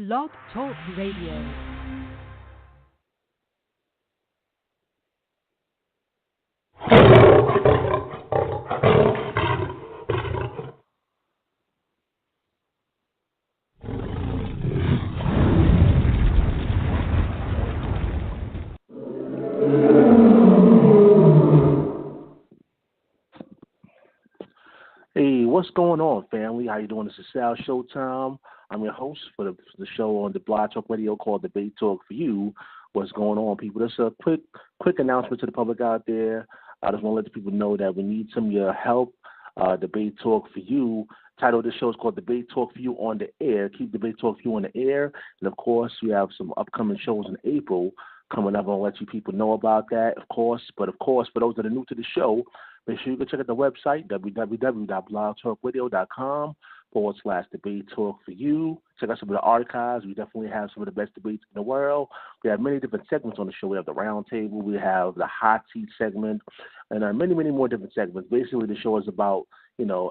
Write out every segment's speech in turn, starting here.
Blog Talk Radio. Hey, what's going on, family? How you doing? This is Sal Showtime. I'm your host for the show on the Blog Talk Radio called Debate Talk for You. What's going on, people? Just a quick announcement to the public out there. I just want to let the people know that we need some of your help. Debate Talk for You. Title of the show is called Debate Talk for You on the Air. Keep Debate Talk for You on the air. And, of course, we have some upcoming shows in April coming up. I'll let you people know about that, of course. But, of course, for those that are new to the show, make sure you can check out the website, www.blogtalkradio.com/debate talk for you. Check out some of the archives. We definitely have some of the best debates in the world. We have many different segments on the show. We have the round table. We have the hot seat segment, and many, many more different segments. Basically, the show is about,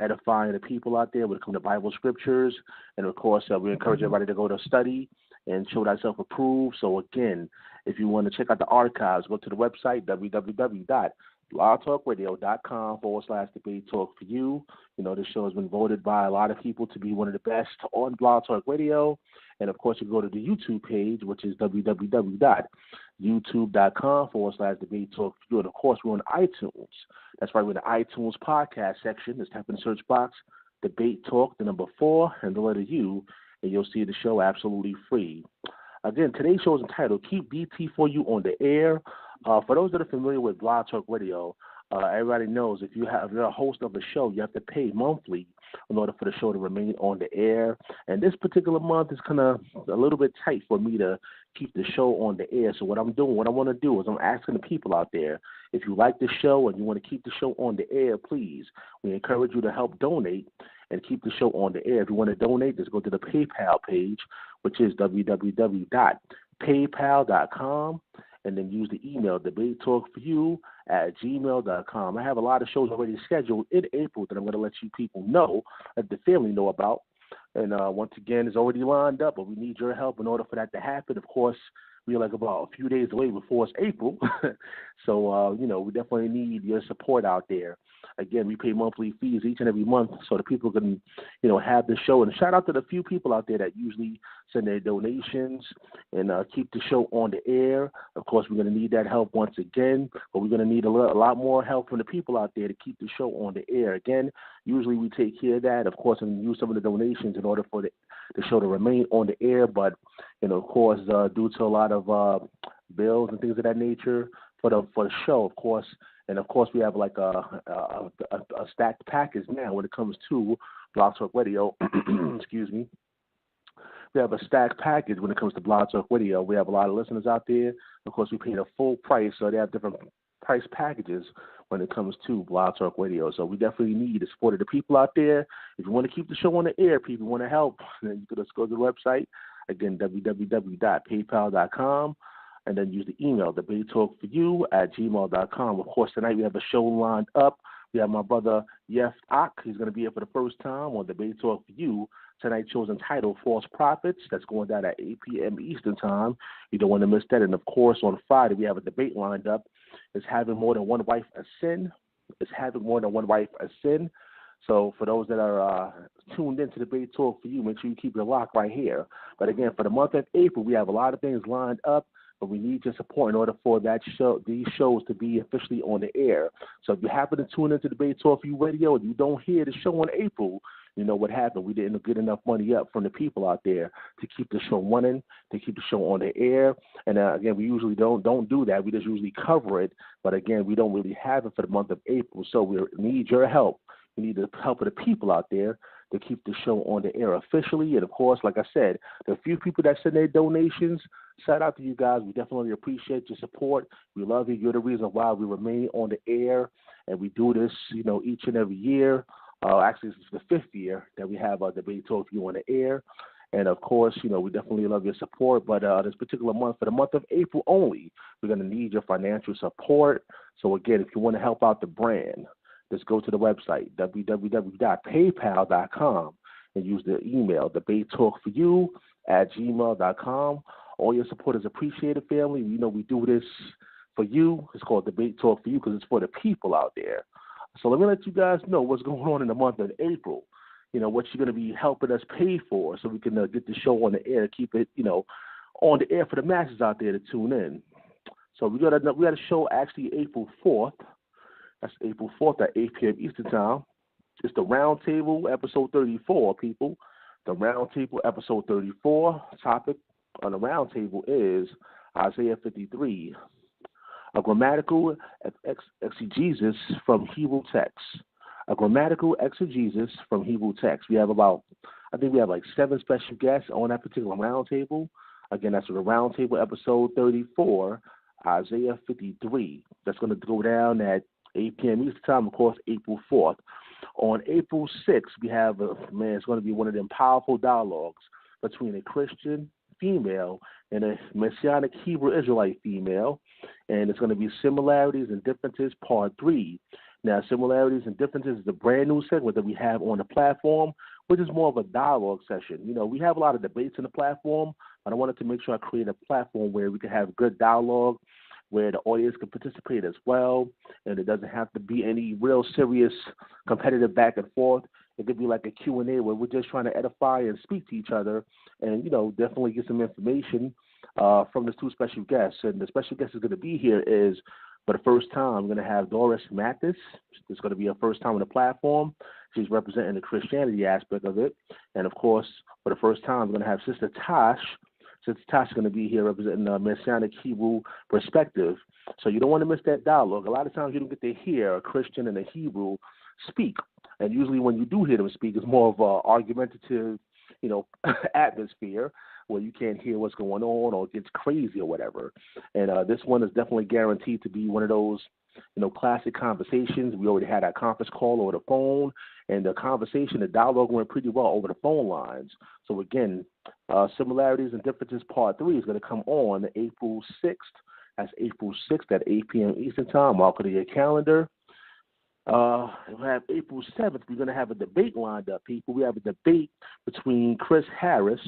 edifying the people out there when it comes to Bible scriptures. And, of course, we encourage everybody to go to study and show thyself approved. So, again, if you want to check out the archives, go to the website, www.blogtalkradio.com/debate talk for you. This show has been voted by a lot of people to be one of the best on Blog Talk Radio. And, of course, you can go to the YouTube page, which is www.youtube.com/debate talk for you. And, of course, we're on iTunes. That's right, we're in the iTunes podcast section. Just type in the search box, Debate Talk, the number 4, and the letter U, and you'll see the show absolutely free. Again, today's show is entitled Keep DT4U on the Air. For those that are familiar with Blog Talk Radio, everybody knows if you're a host of a show, you have to pay monthly in order for the show to remain on the air. And this particular month is kind of a little bit tight for me to keep the show on the air. So what I want to do is I'm asking the people out there, if you like the show and you want to keep the show on the air, please, we encourage you to help donate and keep the show on the air. If you want to donate, just go to the PayPal page, which is www.paypal.com. and then use the email, debatetalkforyou@gmail.com. I have a lot of shows already scheduled in April that I'm going to let you people know, let the family know about. And once again, it's already lined up, but we need your help in order for that to happen. Of course, we're like about a few days away before it's April. So, we definitely need your support out there. Again, we pay monthly fees each and every month so that people can, have the show. And shout out to the few people out there that usually send their donations and keep the show on the air. Of course, we're going to need that help once again, but we're going to need a lot more help from the people out there to keep the show on the air. Again, usually we take care of that, of course, and use some of the donations in order for the show to remain on the air. But, of course, due to a lot of bills and things of that nature for the show, of course. And, of course, we have like a stacked package now when it comes to Blog Talk Radio. Excuse me. We have a stacked package when it comes to Blog Talk Radio. We have a lot of listeners out there. Of course, we pay the full price, so they have different price packages when it comes to Blog Talk Radio. So we definitely need the support of the people out there. If you want to keep the show on the air, people want to help, then you can just go to the website. Again, www.paypal.com. And then use the email, debatetalkforyou@gmail.com. Of course, tonight we have a show lined up. We have my brother, Yef Ak. He's going to be here for the first time on Debate Talk for You. Tonight's show is entitled False Prophets. That's going down at 8 p.m. Eastern Time. You don't want to miss that. And, of course, on Friday we have a debate lined up. Is having more than one wife a sin? Is having more than one wife a sin? So for those that are tuned into Debate Talk for You, make sure you keep your lock right here. But, again, for the month of April, we have a lot of things lined up. But we need your support in order for these shows to be officially on the air. So if you happen to tune into Debate Talk for You Radio and you don't hear the show in April, you know what happened. We didn't get enough money up from the people out there to keep the show running, to keep the show on the air. And, again, we usually don't do that. We just usually cover it. But, again, we don't really have it for the month of April. So we need your help. We need the help of the people out there to keep the show on the air officially. And, of course, like I said, the few people that send their donations, shout out to you guys. We definitely appreciate your support. We love you. You're the reason why we remain on the air, and we do this, each and every year. Actually, this is the 5th year that we have our Debate Talk for You on the air. And, of course, we definitely love your support. But this particular month, for the month of April only, we're going to need your financial support. So, again, if you want to help out the brand, just go to the website, www.paypal.com, and use the email, debatetalkforyou gmail.com. All your support is appreciated, family. You know we do this for you. It's called Debate Talk for You because it's for the people out there. So let me let you guys know what's going on in the month of April. You know, what you're going to be helping us pay for so we can get the show on the air, keep it, on the air for the masses out there to tune in. So we got a show actually April 4th. That's April 4th at 8 p.m. Eastern Time. It's the Roundtable episode 34, people. The Roundtable episode 34 topic on the Roundtable is Isaiah 53, a grammatical exegesis from Hebrew text. A grammatical exegesis from Hebrew text. We have like 7 special guests on that particular Roundtable. Again, that's the Roundtable episode 34, Isaiah 53. That's going to go down at 8 p.m. Eastern Time, of course, April 4th. On April 6th, we have, it's going to be one of them powerful dialogues between a Christian female and a Messianic Hebrew Israelite female, and it's going to be Similarities and Differences, Part 3. Now, Similarities and Differences is a brand new segment that we have on the platform, which is more of a dialogue session. We have a lot of debates on the platform, but I wanted to make sure I create a platform where we can have good dialogue, where the audience can participate as well, and it doesn't have to be any real serious competitive back and forth. It could be like a Q&A where we're just trying to edify and speak to each other and, definitely get some information from the 2 special guests. And the special guest is going to be here is, for the first time, I'm going to have Doris Mathis. It's going to be her first time on the platform. She's representing the Christianity aspect of it. And, of course, for the first time, I'm going to have Sister Tosh. Sister Tosh is going to be here representing the Messianic Hebrew perspective. So you don't want to miss that dialogue. A lot of times you don't get to hear a Christian and a Hebrew speak. And usually when you do hear them speak, it's more of an argumentative, atmosphere where you can't hear what's going on or it gets crazy or whatever. And this one is definitely guaranteed to be one of those, classic conversations. We already had our conference call over the phone, and the dialogue went pretty well over the phone lines. So again, Similarities and Differences Part 3 is going to come on April 6th. That's April 6th at 8 p.m. Eastern Time. Mark it in your calendar. We have April 7th. We're going to have a debate lined up, people. We have a debate between Chris Harris.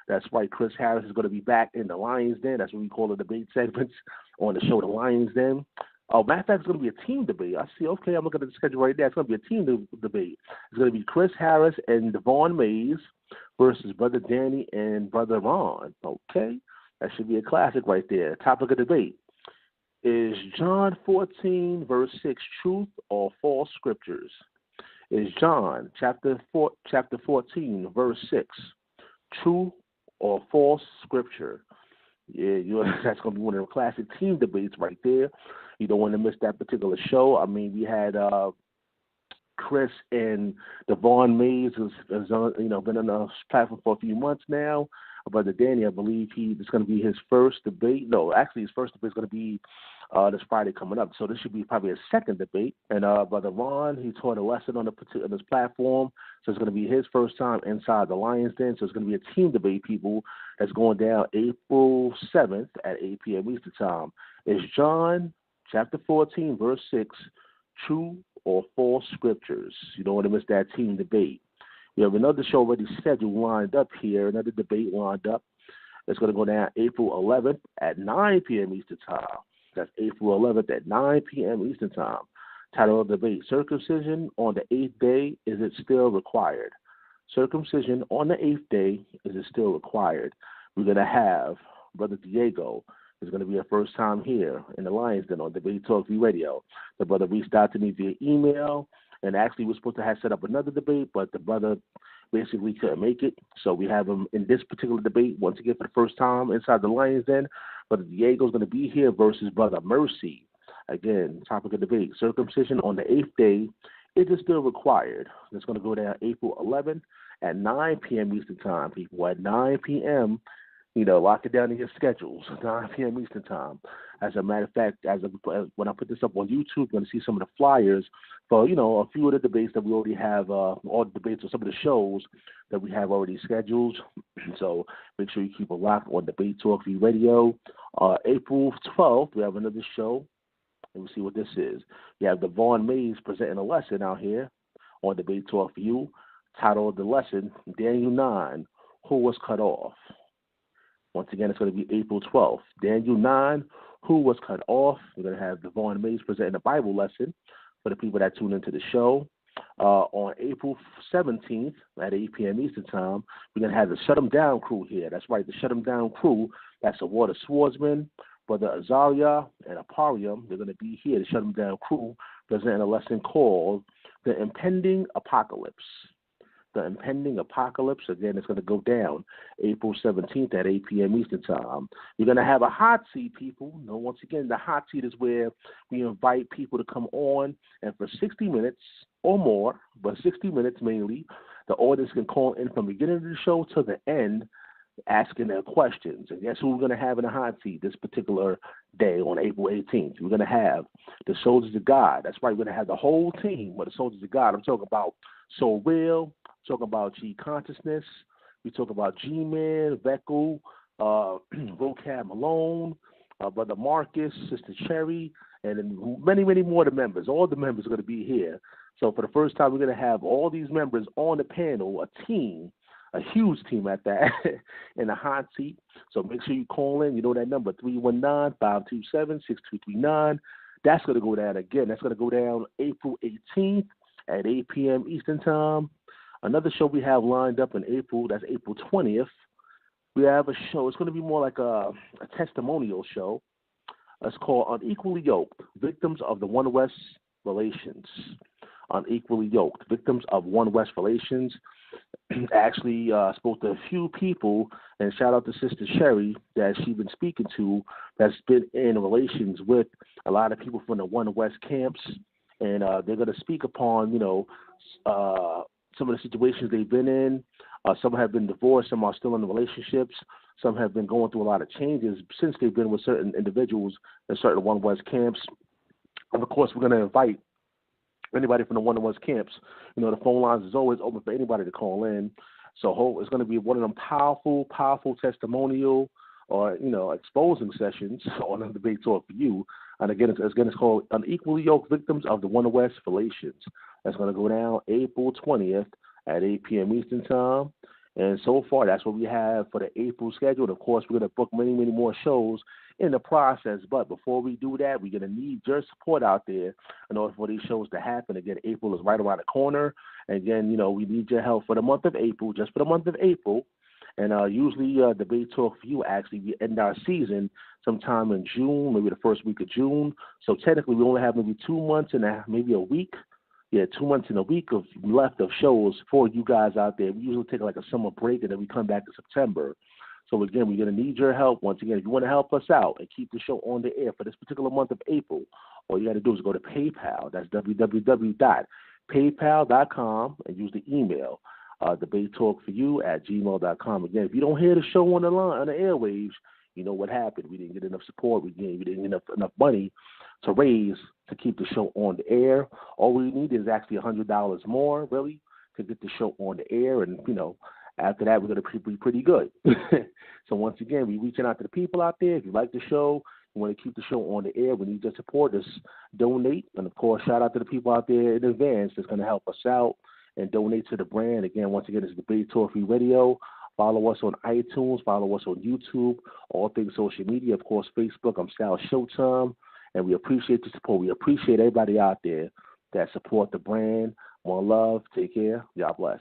That's right, Chris Harris is going to be back in the Lions Den. That's what we call the debate segments on the show, the Lions Den. Oh, matter of fact, it's going to be a team debate. I see. Okay, I'm looking at the schedule right there. It's going to be a team debate. It's going to be Chris Harris and Devon Mays versus Brother Danny and Brother Ron. Okay, that should be a classic right there. Topic of debate is John 14, verse 6, truth or false scriptures? Is John chapter 14, verse 6, true or false scripture? Yeah, that's going to be one of the classic team debates right there. You don't want to miss that particular show. I mean, we had Chris and Devon Mays has been on the platform for a few months now. Brother Danny, I believe it's going to be his first debate. No, actually, his first debate is going to be this Friday coming up. So this should be probably a second debate. And Brother Ron, he taught a lesson on this platform. So it's going to be his first time inside the Lions Den. So it's going to be a team debate, people, that's going down April 7th at 8 p.m. Eastern Time. Is John chapter 14, verse 6, true or false scriptures? You don't want to miss that team debate. We have another show already scheduled lined up here, another debate lined up. It's going to go down April 11th at 9 p.m. Eastern Time. That's April 11th at 9 p.m. Eastern Time. Title of the debate, Circumcision on the 8th day, is it still required? Circumcision on the 8th day, is it still required? We're going to have Brother Diego. It's going to be our first time here in the Lions Den on Debate Talk V Radio. The brother reached out to me via email, and actually we're supposed to have set up another debate, but the brother basically couldn't make it. So we have him in this particular debate once again for the first time inside the Lions Den. Brother Diego's going to be here versus Brother Mercy. Again, topic of debate, circumcision on the 8th day, is it still required? It's going to go down April 11th at 9 p.m. Eastern Time, people. At 9 p.m., lock it down in your schedules, 9 p.m. Eastern Time. As a matter of fact, when I put this up on YouTube, you're going to see some of the flyers for, a few of the debates that we already have, all the debates or some of the shows that we have already scheduled. So make sure you keep a lock on Debate Talk V Radio. April 12th, we have another show. Let me see what this is. We have Devon Mays presenting a lesson out here on Debate Talk for You. Title of the lesson, Daniel 9. Who Was Cut Off? Once again, it's going to be April 12th. Daniel 9, Who Was Cut Off? We're going to have Devon Mays presenting a Bible lesson for the people that tune into the show. On April 17th at 8 p.m. Eastern Time, we're going to have the Shut 'em Down crew here. That's right, the Shut 'em Down crew. That's the Water Swordsman, Brother Azaria, and Aparium. They're going to be here, the Shut 'em Down crew, presenting a lesson called The Impending Apocalypse. The Impending Apocalypse. Again, it's going to go down April 17th at 8 p.m. Eastern Time. We're going to have a hot seat, people. Once again, the hot seat is where we invite people to come on, and for 60 minutes or more, but 60 minutes mainly, the audience can call in from the beginning of the show to the end, asking their questions. And guess who we're going to have in the hot seat this particular day on April 18th? We're going to have the Soldiers of God. That's right, we're going to have the whole team of the Soldiers of God. I'm talking about So Real, talking about G Consciousness, we talk about G-Man, Veckel, Vocab Malone, Brother Marcus, Sister Cherry, and then many, many more of the members. All the members are going to be here. So for the first time, we're going to have all these members on the panel, a team, a huge team at that, in the hot seat. So make sure you call in. You know that number, 319-527-6239. That's going to go down again. That's going to go down April 18th at 8 p.m. Eastern Time. Another show we have lined up in April, that's April 20th. We have a show. It's going to be more like a testimonial show. It's called Unequally Yoked, Victims of the One West Relations. Unequally Yoked, Victims of One West Relations. Actually spoke to a few people, and shout out to Sister Sherry that she's been speaking to, that's been in relations with a lot of people from the One West camps, and they're going to speak upon, some of the situations they've been in. Some have been divorced, some are still in relationships, some have been going through a lot of changes since they've been with certain individuals in certain One West camps. And of course, we're going to invite anybody from the One West camps. The phone lines is always open for anybody to call in. So it's going to be one of them powerful, powerful testimonial or, exposing sessions on the Debate Talk for You. And again, it's called Unequally Yoked, Victims of the One West Relations. That's going to go down April 20th at 8 p.m. Eastern Time. And so far, that's what we have for the April schedule. And of course, we're going to book many, many more shows in the process. But before we do that, we're going to need your support out there in order for these shows to happen. Again, April is right around the corner. And again, we need your help for the month of April, just for the month of April. And usually Debate Talk for You, actually, we end our season sometime in June, maybe the first week of June. So technically, we only have maybe 2 months and maybe a week. 2 months and a week of left of shows for you guys out there. We usually take like a summer break, and then we come back in September. So again, we're going to need your help. Once again, if you want to help us out and keep the show on the air for this particular month of April, all you got to do is go to PayPal. That's www.paypal.com and use the email debatetalkforyou@gmail.com. Again, if you don't hear the show on the line, on the airwaves, you know what happened. We didn't get enough support. We didn't get enough money to raise to keep the show on the air. All we need is actually $100 more, really, to get the show on the air. And, after that, we're going to be pretty good. So once again, we're reaching out to the people out there. If you like the show, you want to keep the show on the air, we need your support. Just donate. And, of course, shout out to the people out there in advance that's going to help us out and donate to the brand. Again, once again, it's Debate Talk Free Radio. Follow us on iTunes. Follow us on YouTube. All things social media. Of course, Facebook. I'm Sal Showtime. And we appreciate the support. We appreciate everybody out there that support the brand. More love. Take care. God bless.